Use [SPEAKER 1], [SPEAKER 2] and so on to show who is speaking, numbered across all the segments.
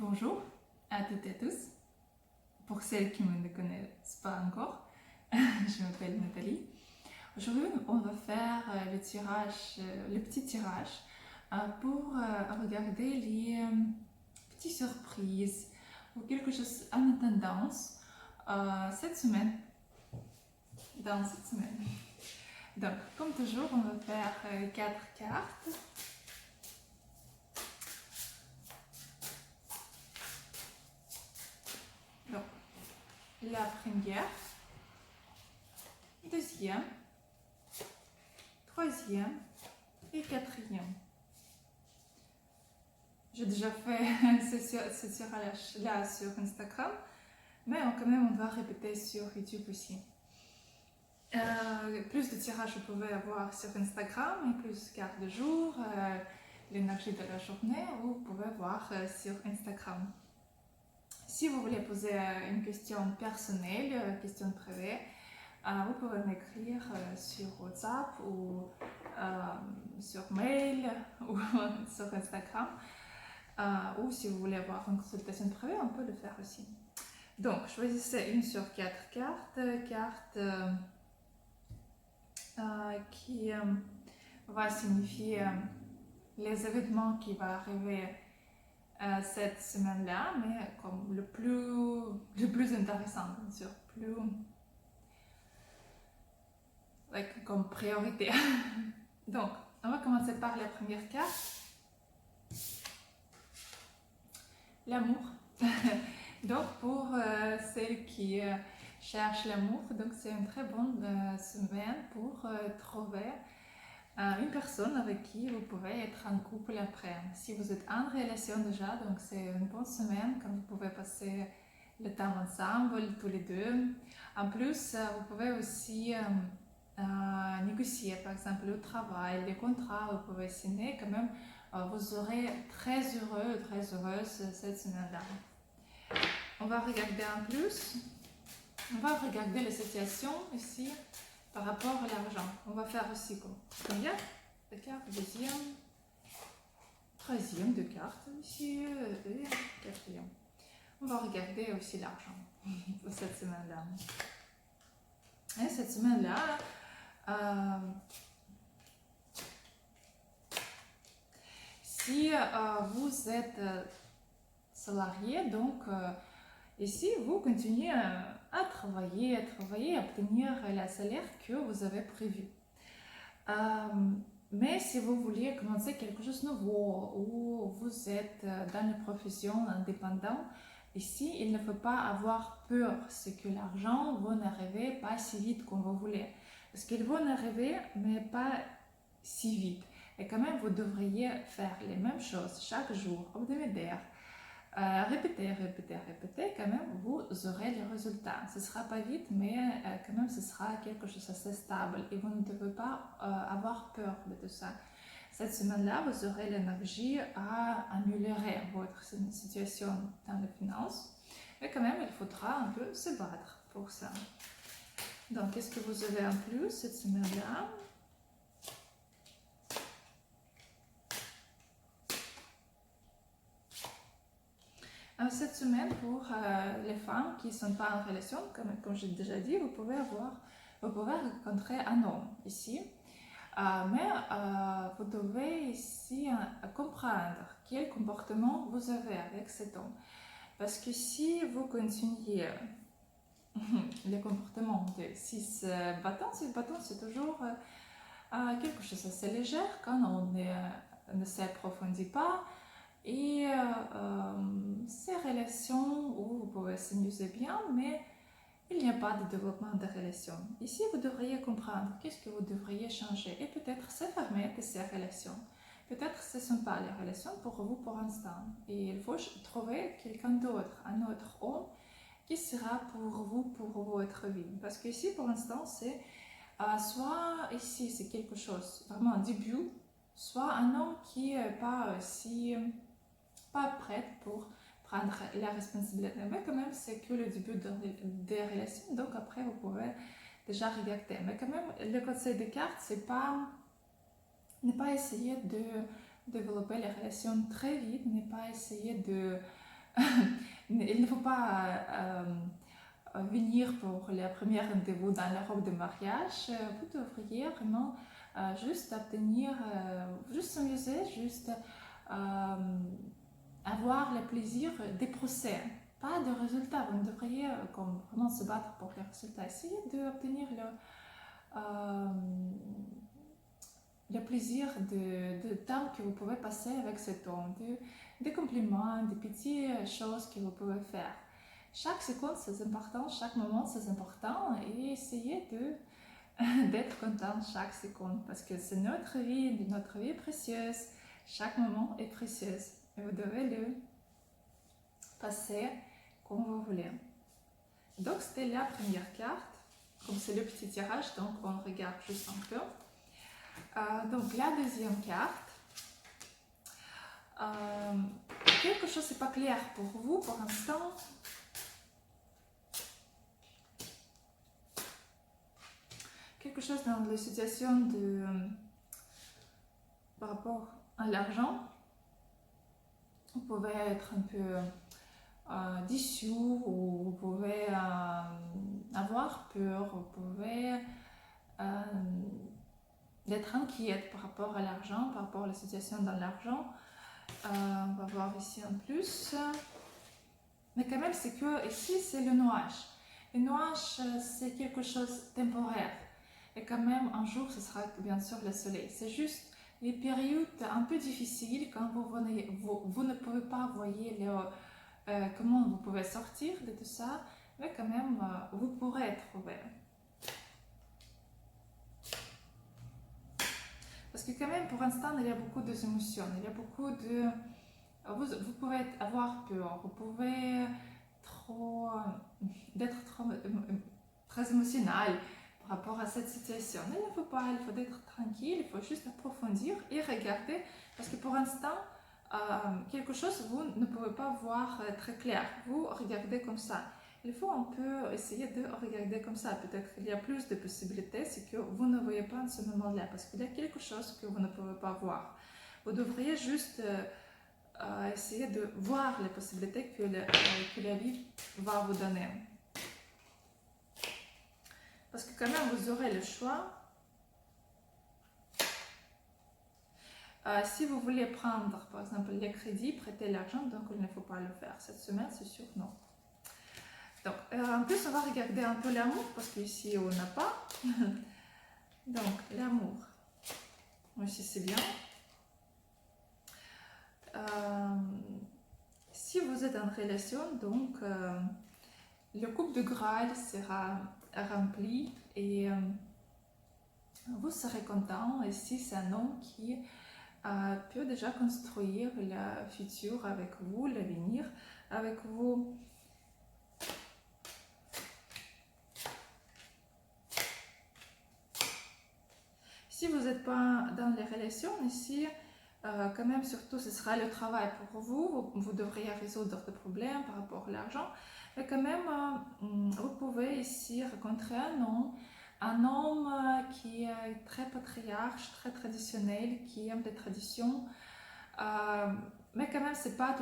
[SPEAKER 1] Bonjour à toutes et à tous. Pour celles qui ne me connaissent pas encore, je m'appelle Nathalie. Aujourd'hui, on va faire le petit tirage pour regarder les petites surprises ou quelque chose en tendance cette semaine. Dans cette semaine. Donc, comme toujours, on va faire 4 cartes. Donc, la première, deuxième, troisième et quatrième. J'ai déjà fait ce tirage-là sur Instagram, mais quand même on doit répéter sur YouTube aussi. Plus de tirages vous pouvez avoir sur Instagram et plus cartes de jour, l'énergie de la journée, vous pouvez voir sur Instagram. Si vous voulez poser une question personnelle, question privée, vous pouvez m'écrire sur WhatsApp ou sur mail ou sur Instagram. Ou si vous voulez avoir une consultation privée, on peut le faire aussi. Donc, choisissez une sur 4 cartes qui va signifier les événements qui vont arriver cette semaine-là, mais comme le plus intéressant, bien sûr, comme priorité. Donc, on va commencer par la première carte. L'amour. Donc, pour celles qui cherchent l'amour, donc c'est une très bonne semaine pour trouver une personne avec qui vous pouvez être en couple après. Si vous êtes en relation déjà, donc c'est une bonne semaine quand vous pouvez passer le temps ensemble, tous les deux. En plus, vous pouvez aussi négocier, par exemple, le travail, les contrats, vous pouvez signer quand même. Vous serez très heureux, très heureuse cette semaine-là. On va regarder en plus. On va regarder la situation ici par rapport à l'argent. On va faire aussi combien de cartes, deuxième, troisième de cartes ici et quatrième. On va regarder aussi l'argent pour cette semaine-là. Et cette semaine-là, si vous êtes salarié, donc ici vous continuez à travailler, à obtenir le salaire que vous avez prévu. Mais si vous vouliez commencer quelque chose de nouveau ou vous êtes dans une profession indépendante, ici il ne faut pas avoir peur, c'est que l'argent va n'arriver pas si vite comme vous voulez. Parce qu'il va n'arriver, mais pas si vite. Et quand même, vous devriez faire les mêmes choses chaque jour, hebdomadaire. Répétez, quand même, vous aurez les résultats. Ce ne sera pas vite, mais quand même, ce sera quelque chose d'assez stable et vous ne devez pas avoir peur de tout ça. Cette semaine-là, vous aurez l'énergie à améliorer votre situation dans les finances, mais quand même, il faudra un peu se battre pour ça. Donc, qu'est-ce que vous avez en plus cette semaine-là ? Cette semaine, pour les femmes qui ne sont pas en relation, comme j'ai déjà dit, vous pouvez rencontrer un homme ici. Mais vous devez ici comprendre quel comportement vous avez avec cet homme. Parce que si vous continuez le comportement de 6 bâtons c'est toujours quelque chose d'assez léger quand on ne s'approfondit pas. Et ces relations où vous pouvez s'amuser bien, mais il n'y a pas de développement de relations. Ici, vous devriez comprendre qu'est-ce que vous devriez changer et peut-être se fermer de ces relations. Peut-être ce ne sont pas les relations pour vous pour l'instant. Et il faut trouver quelqu'un d'autre, un autre homme qui sera pour vous, pour votre vie. Parce que ici, pour l'instant, c'est soit ici, c'est quelque chose, vraiment un début, soit un homme qui n'est pas pas prête pour prendre la responsabilité. Mais quand même, c'est que le début des relations, donc après, vous pouvez déjà regarder. Mais quand même, le conseil des cartes, c'est ne pas essayer de développer les relations très vite, ne pas essayer de il ne faut pas venir pour les premiers rendez-vous dans la robe de mariage. Vous devriez vraiment juste obtenir, juste s'amuser, juste avoir le plaisir des procès, pas de résultats. Vous ne devriez comme vraiment se battre pour les résultats. Essayez d'obtenir le plaisir de temps que vous pouvez passer avec cet homme, des compliments, des petites choses que vous pouvez faire. Chaque seconde c'est important, chaque moment c'est important et essayez d'être content chaque seconde parce que c'est notre vie est précieuse, chaque moment est précieux et vous devez le passer comme vous voulez. Donc c'était la première carte, comme c'est le petit tirage, donc on regarde juste un peu. Donc la deuxième carte, quelque chose n'est pas clair pour vous pour l'instant. Quelque chose dans la situation par rapport à l'argent. Vous pouvez être un peu déçu ou vous pouvez avoir peur, vous pouvez être inquiète par rapport à l'argent, par rapport à la situation dans l'argent. On va voir ici en plus. Mais quand même, c'est que ici, c'est le nuage. Le nuage, c'est quelque chose de temporaire. Et quand même, un jour, ce sera bien sûr le soleil. C'est juste les périodes un peu difficiles quand vous ne pouvez pas voir comment vous pouvez sortir de tout ça. Mais quand même, vous pourrez trouver. Parce que quand même, pour l'instant, il y a beaucoup d'émotions, il y a beaucoup de... Vous pouvez avoir peur, vous pouvez d'être très émotionnel par rapport à cette situation. Mais il ne faut pas, il faut être tranquille, il faut juste approfondir et regarder. Parce que pour l'instant, quelque chose, vous ne pouvez pas voir très clair. Vous regardez comme ça. Il faut un peu essayer de regarder comme ça. Peut-être qu'il y a plus de possibilités, c'est que vous ne voyez pas en ce moment-là, parce qu'il y a quelque chose que vous ne pouvez pas voir. Vous devriez juste essayer de voir les possibilités que la vie va vous donner. Parce que quand même, vous aurez le choix. Si vous voulez prendre, par exemple, les crédits, prêter l'argent, donc il ne faut pas le faire. Cette semaine, c'est sûr, non. Donc, en plus, on va regarder un peu l'amour, parce qu'ici, on n'a pas. Donc, l'amour. Ici, c'est bien. Si vous êtes en relation, donc, le coupe de Graal sera rempli et vous serez content. Ici, c'est un homme qui peut déjà construire le futur avec vous, l'avenir avec vous. Si vous n'êtes pas dans les relations, ici, quand même, surtout, ce sera le travail pour vous. Vous devriez résoudre des problèmes par rapport à l'argent. Mais quand même, vous pouvez ici rencontrer un homme qui est très patriarche, très traditionnel, qui aime les traditions. Mais quand même, ce n'est pas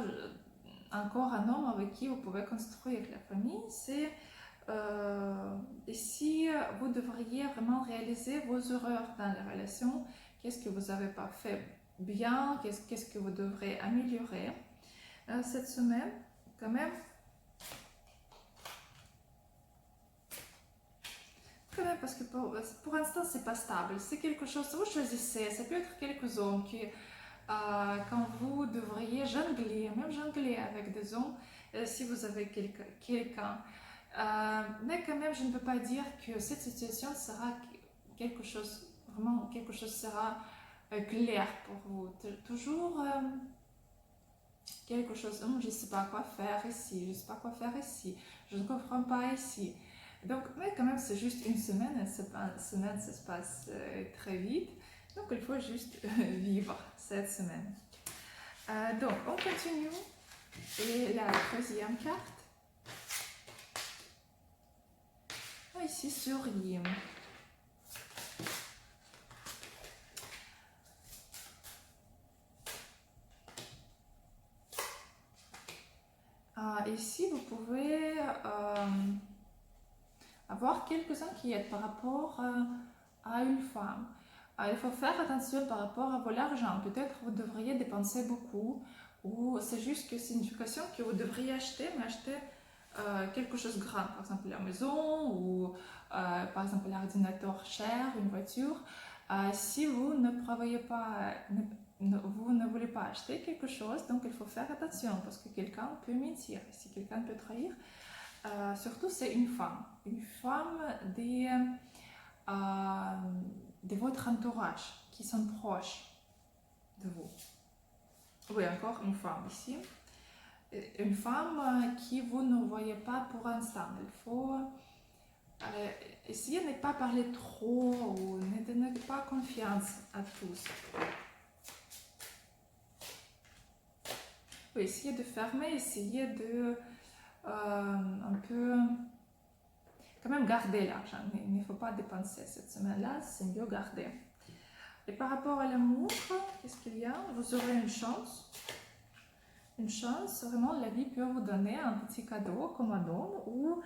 [SPEAKER 1] encore un homme avec qui vous pouvez construire la famille. C'est ici, vous devriez vraiment réaliser vos erreurs dans la relation. Qu'est-ce que vous n'avez pas fait bien, qu'est-ce que vous devrez améliorer cette semaine, quand même. Quand même, parce que pour l'instant, c'est pas stable. C'est quelque chose, vous choisissez. Ça peut être quelques hommes qui, quand vous devriez jongler, même jongler avec des hommes, si vous avez quelqu'un. Mais quand même, je ne peux pas dire que cette situation sera quelque chose, vraiment quelque chose sera clair pour vous. Toujours quelque chose, je ne sais pas quoi faire ici, je ne sais pas quoi faire ici, je ne comprends pas ici. Donc, mais quand même, c'est juste une semaine, une semaine, ça se passe très vite. Donc, il faut juste vivre cette semaine. Donc, on continue. Et la troisième carte. Ici, sur Yim. Ici, vous pouvez avoir quelques inquiétudes par rapport à une femme. Il faut faire attention par rapport à votre argent. Peut-être vous devriez dépenser beaucoup, ou c'est juste que c'est une éducation que vous devriez acheter, mais acheter quelque chose de grand, par exemple la maison, ou par exemple l'ordinateur cher, une voiture. Si vous ne prévoyez pas, vous ne voulez pas acheter quelque chose, donc il faut faire attention, parce que quelqu'un peut mentir, si quelqu'un peut trahir. Surtout, c'est une femme de votre entourage, qui sont proches de vous. Oui, encore une femme ici. Une femme qui vous ne voyez pas pour l'instant. Il faut essayer de ne pas parler trop ou ne donner pas confiance à tous. Oui, essayez de fermer, essayez de un peu quand même garder l'argent. Il ne faut pas dépenser cette semaine-là, c'est mieux garder. Et par rapport à l'amour, qu'est-ce qu'il y a? Vous aurez une chance. Une chance, vraiment, la vie peut vous donner un petit cadeau comme un homme, ou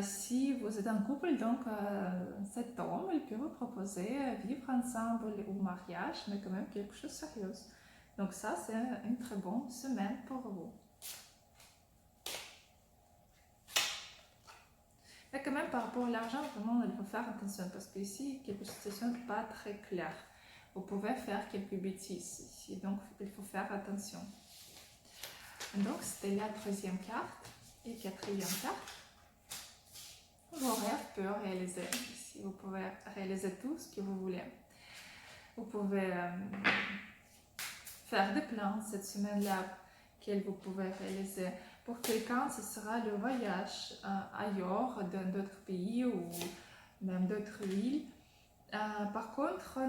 [SPEAKER 1] si vous êtes en couple, donc cet homme, il peut vous proposer vivre ensemble ou mariage, mais quand même quelque chose de sérieux. Donc ça, c'est une très bonne semaine pour vous. Mais quand même, par rapport à l'argent, vraiment, il faut faire attention, parce qu'ici, quelque situation n'est pas très claire. Vous pouvez faire quelques bêtises ici, donc il faut faire attention. Donc, c'était la troisième carte et quatrième carte. Vos rêves peuvent réaliser ici. Vous pouvez réaliser tout ce que vous voulez. Vous pouvez faire des plans cette semaine-là que vous pouvez réaliser. Pour quelqu'un, ce sera le voyage ailleurs, dans d'autres pays ou même d'autres villes. Par contre,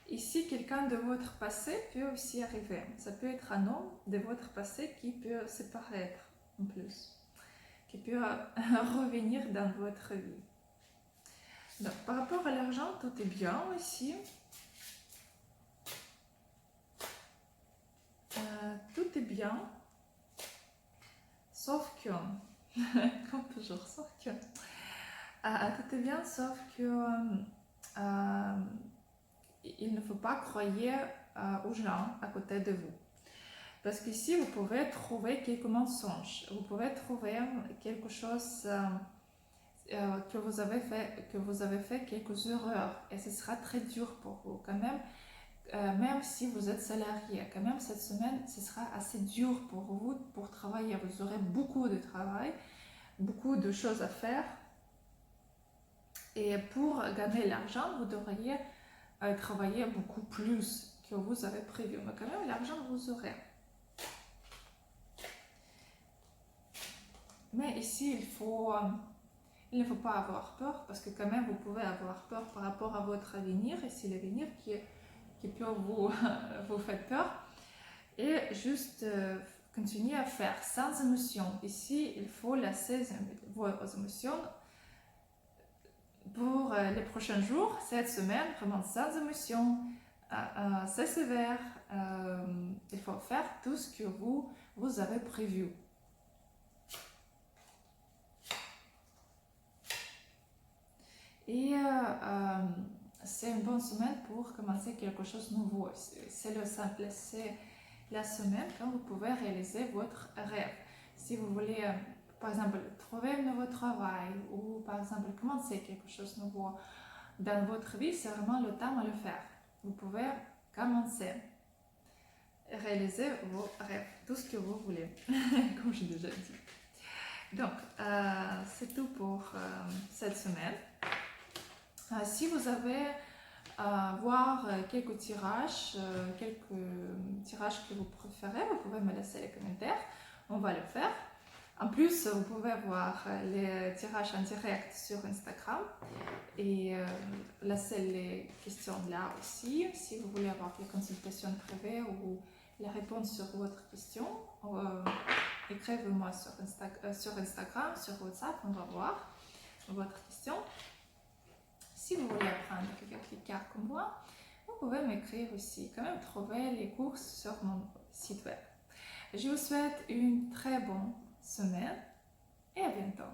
[SPEAKER 1] ici, quelqu'un de votre passé peut aussi arriver. Ça peut être un homme de votre passé qui peut se paraître en plus, qui peut revenir dans votre vie. Donc, par rapport à l'argent, tout est bien ici. Tout est bien, sauf que, comme toujours, sauf que, tout est bien, sauf que il ne faut pas croire aux gens à côté de vous. Parce qu'ici, vous pouvez trouver quelques mensonges, vous pouvez trouver quelque chose que vous avez fait quelques erreurs, et ce sera très dur pour vous quand même. Même si vous êtes salarié, quand même cette semaine, ce sera assez dur pour vous pour travailler. Vous aurez beaucoup de travail, beaucoup de choses à faire. Et pour gagner l'argent, vous devriez travailler beaucoup plus que vous avez prévu. Mais quand même, l'argent, vous aurez. Mais ici, il ne faut pas avoir peur, parce que quand même, vous pouvez avoir peur par rapport à votre avenir. Et c'est l'avenir qui peut vous faire peur, et juste continuer à faire sans émotion. Ici, il faut laisser vos émotions pour les prochains jours, cette semaine, vraiment sans émotion. C'est sévère, il faut faire tout ce que vous avez prévu. Et c'est une bonne semaine pour commencer quelque chose de nouveau. C'est la semaine quand vous pouvez réaliser votre rêve. Si vous voulez, par exemple, trouver un nouveau travail, ou par exemple, commencer quelque chose de nouveau dans votre vie, c'est vraiment le temps à le faire. Vous pouvez commencer, réaliser vos rêves, tout ce que vous voulez, comme j'ai déjà dit. Donc, c'est tout pour cette semaine. Si vous avez voir quelques tirages que vous préférez, vous pouvez me laisser les commentaires, on va le faire. En plus, vous pouvez voir les tirages en direct sur Instagram et laisser les questions là aussi. Si vous voulez avoir les consultations privées ou les réponses sur votre question, écrivez-moi sur Instagram, sur WhatsApp, on va voir votre question. si vous voulez apprendre quelques cartes comme moi, vous pouvez m'écrire aussi, quand même trouver les cours sur mon site web. Je vous souhaite une très bonne semaine et à bientôt.